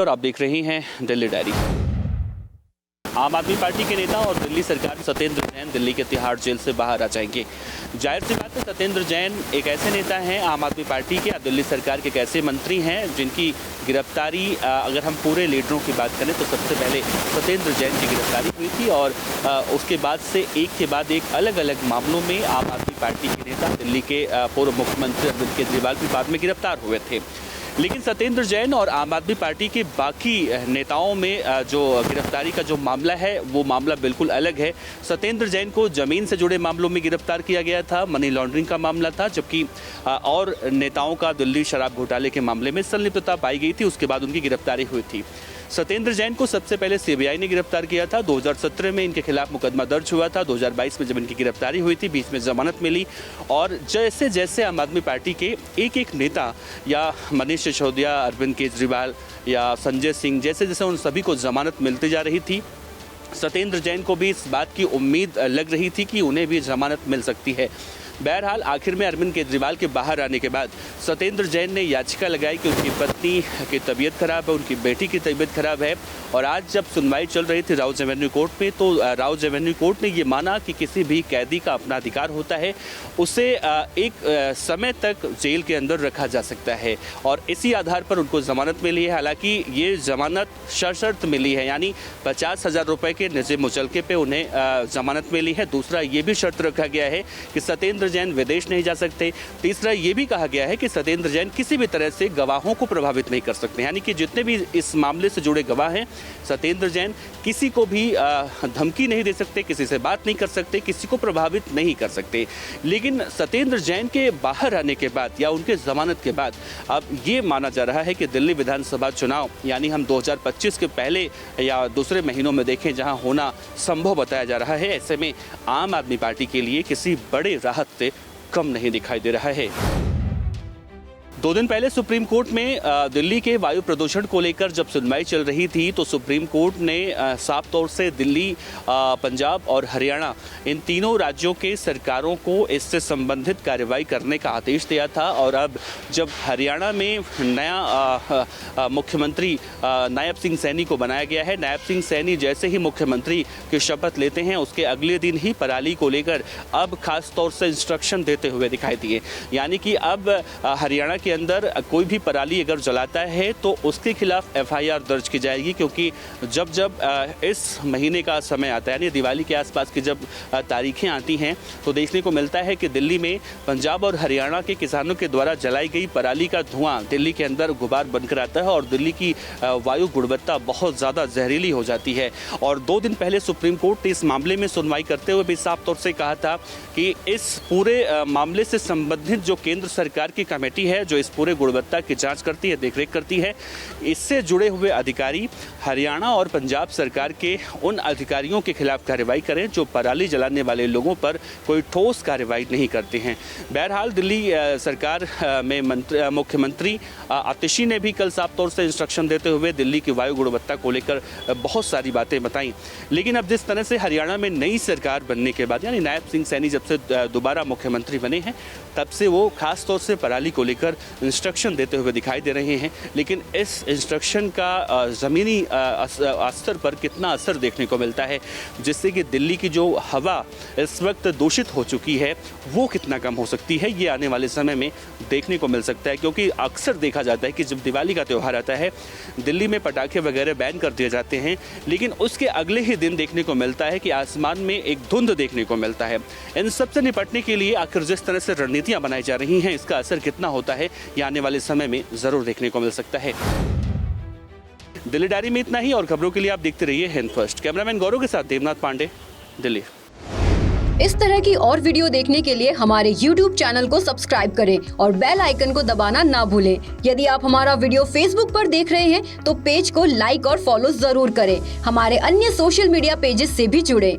और आप देख रहे हैं दिल्ली डायरी। आम आदमी पार्टी के नेता और दिल्ली सरकार सत्येंद्र जैन दिल्ली के तिहाड़ जेल से बाहर आ जाएंगे। जाहिर सी बात है, सत्येंद्र जैन एक ऐसे नेता हैं आम आदमी पार्टी के, दिल्ली सरकार के एक ऐसे मंत्री हैं जिनकी गिरफ्तारी, अगर हम पूरे लीडरों की बात करें तो सबसे पहले सत्येंद्र जैन की गिरफ्तारी हुई थी और उसके बाद से एक के बाद एक अलग अलग मामलों में आम आदमी पार्टी के नेता दिल्ली के पूर्व मुख्यमंत्री अरविंद केजरीवाल भी बाद में गिरफ्तार हुए थे। लेकिन सत्येंद्र जैन और आम आदमी पार्टी के बाकी नेताओं में जो गिरफ्तारी का जो मामला है वो मामला बिल्कुल अलग है। सत्येंद्र जैन को जमीन से जुड़े मामलों में गिरफ्तार किया गया था, मनी लॉन्ड्रिंग का मामला था, जबकि और नेताओं का दिल्ली शराब घोटाले के मामले में संलिप्तता पाई गई थी, उसके बाद उनकी गिरफ्तारी हुई थी। सत्येंद्र जैन को सबसे पहले सीबीआई ने गिरफ्तार किया था। 2017 में इनके खिलाफ मुकदमा दर्ज हुआ था। 2022 में जब इनकी गिरफ्तारी हुई थी, बीच में जमानत मिली और जैसे जैसे आम आदमी पार्टी के एक एक नेता या मनीष सिसोदिया, अरविंद केजरीवाल या संजय सिंह, जैसे जैसे उन सभी को जमानत मिलती जा रही थी, सत्येंद्र जैन को भी इस बात की उम्मीद लग रही थी कि उन्हें भी जमानत मिल सकती है। बहरहाल आखिर में अरविंद केजरीवाल के बाहर आने के बाद सत्येंद्र जैन ने याचिका लगाई कि उनकी पत्नी की तबीयत खराब है, उनकी बेटी की तबीयत खराब है और आज जब सुनवाई चल रही थी राउज एवेन्यू कोर्ट में, तो राउज एवेन्यू कोर्ट ने ये माना कि किसी भी कैदी का अपना अधिकार होता है, उसे एक समय तक जेल के अंदर रखा जा सकता है और इसी आधार पर उनको जमानत मिली है। हालांकि ये जमानत सशर्त मिली है, यानी 50,000 रुपये के निजी मुचलके पे उन्हें जमानत मिली है। दूसरा ये भी शर्त रखा गया है कि सत्येंद्र जैन विदेश नहीं जा सकते। तीसरा ये भी कहा गया है कि सत्येंद्र जैन किसी भी तरह से गवाहों को प्रभावित नहीं कर सकते, यानी कि जितने भी इस मामले से जुड़े गवाह हैं, सत्येंद्र जैन किसी को भी धमकी नहीं दे सकते, किसी से बात नहीं कर सकते, किसी को प्रभावित नहीं कर सकते। लेकिन सत्येंद्र जैन के बाहर आने के बाद या उनके जमानत के बाद अब ये माना जा रहा है कि दिल्ली विधानसभा चुनाव, यानी हम 2025 के पहले या दूसरे महीनों में देखें, जहां होना संभव बताया जा रहा है, ऐसे में आम आदमी पार्टी के लिए किसी बड़े राहत से कम नहीं दिखाई दे रहा है। 2 दिन पहले सुप्रीम कोर्ट में दिल्ली के वायु प्रदूषण को लेकर जब सुनवाई चल रही थी, तो सुप्रीम कोर्ट ने साफ तौर से दिल्ली, पंजाब और हरियाणा, इन तीनों राज्यों के सरकारों को इससे संबंधित कार्रवाई करने का आदेश दिया था। और अब जब हरियाणा में नया मुख्यमंत्री नायब सिंह सैनी को बनाया गया है, नायब सिंह सैनी जैसे ही मुख्यमंत्री की शपथ लेते हैं, उसके अगले दिन ही पराली को लेकर अब खास तौर से इंस्ट्रक्शन देते हुए दिखाई दिए। यानी कि अब हरियाणा के अंदर कोई भी पराली अगर जलाता है तो उसके खिलाफ एफआईआर दर्ज की जाएगी, क्योंकि जब जब इस महीने का समय आता है, यानी दिवाली के आसपास की जब तारीखें आती हैं, तो देखने को मिलता है कि दिल्ली में पंजाब और हरियाणा के किसानों के द्वारा जलाई गई पराली का धुआं दिल्ली के अंदर गुबार बनकर आता है और दिल्ली की वायु गुणवत्ता बहुत ज़्यादा जहरीली हो जाती है। और 2 दिन पहले सुप्रीम कोर्ट ने इस मामले में सुनवाई करते हुए भी साफ तौर से कहा था कि इस पूरे मामले से संबंधित जो केंद्र सरकार की कमेटी है, जो इस पूरे गुणवत्ता की जांच करती है, देखरेख करती है, इससे जुड़े हुए अधिकारी हरियाणा और पंजाब सरकार के उन अधिकारियों के खिलाफ कार्रवाई करें जो पराली जलाने वाले लोगों पर कोई ठोस कार्रवाई नहीं करते हैं। बहरहाल दिल्ली सरकार में मुख्यमंत्री आतिशी ने भी कल साफ तौर से इंस्ट्रक्शन देते हुए दिल्ली की वायु गुणवत्ता को लेकर बहुत सारी बातें बताई। लेकिन अब जिस तरह से हरियाणा में नई सरकार बनने के बाद, यानी नायब सिंह सैनी जब से दोबारा मुख्यमंत्री बने हैं, तब से वो खास तौर से पराली को लेकर इंस्ट्रक्शन देते हुए दिखाई दे रहे हैं। लेकिन इस इंस्ट्रक्शन का ज़मीनी स्तर पर कितना असर देखने को मिलता है, जिससे कि दिल्ली की जो हवा इस वक्त दूषित हो चुकी है वो कितना कम हो सकती है, ये आने वाले समय में देखने को मिल सकता है। क्योंकि अक्सर देखा जाता है कि जब दिवाली का त्यौहार आता है, दिल्ली में पटाखे वगैरह बैन कर दिए जाते हैं, लेकिन उसके अगले ही दिन देखने को मिलता है कि आसमान में एक धुंध देखने को मिलता है। इन सबसे निपटने के लिए आखिर जिस तरह से रणनीतियाँ बनाई जा रही हैं, इसका असर कितना होता है, ये आने वाले समय में जरूर देखने को मिल सकता है। दिल्ली डायरी में इतना ही, और खबरों के लिए आप देखते रहिए हिंद फर्स्ट। कैमरामैन गौरव के साथ देवनाथ पांडे, दिल्ली। इस तरह की और वीडियो देखने के लिए हमारे YouTube चैनल को सब्सक्राइब करें और बेल आइकन को दबाना ना भूलें। यदि आप हमारा वीडियो Facebook पर देख रहे हैं तो पेज को लाइक और फॉलो जरूर करें। हमारे अन्य सोशल मीडिया पेजेस से भी जुड़ें।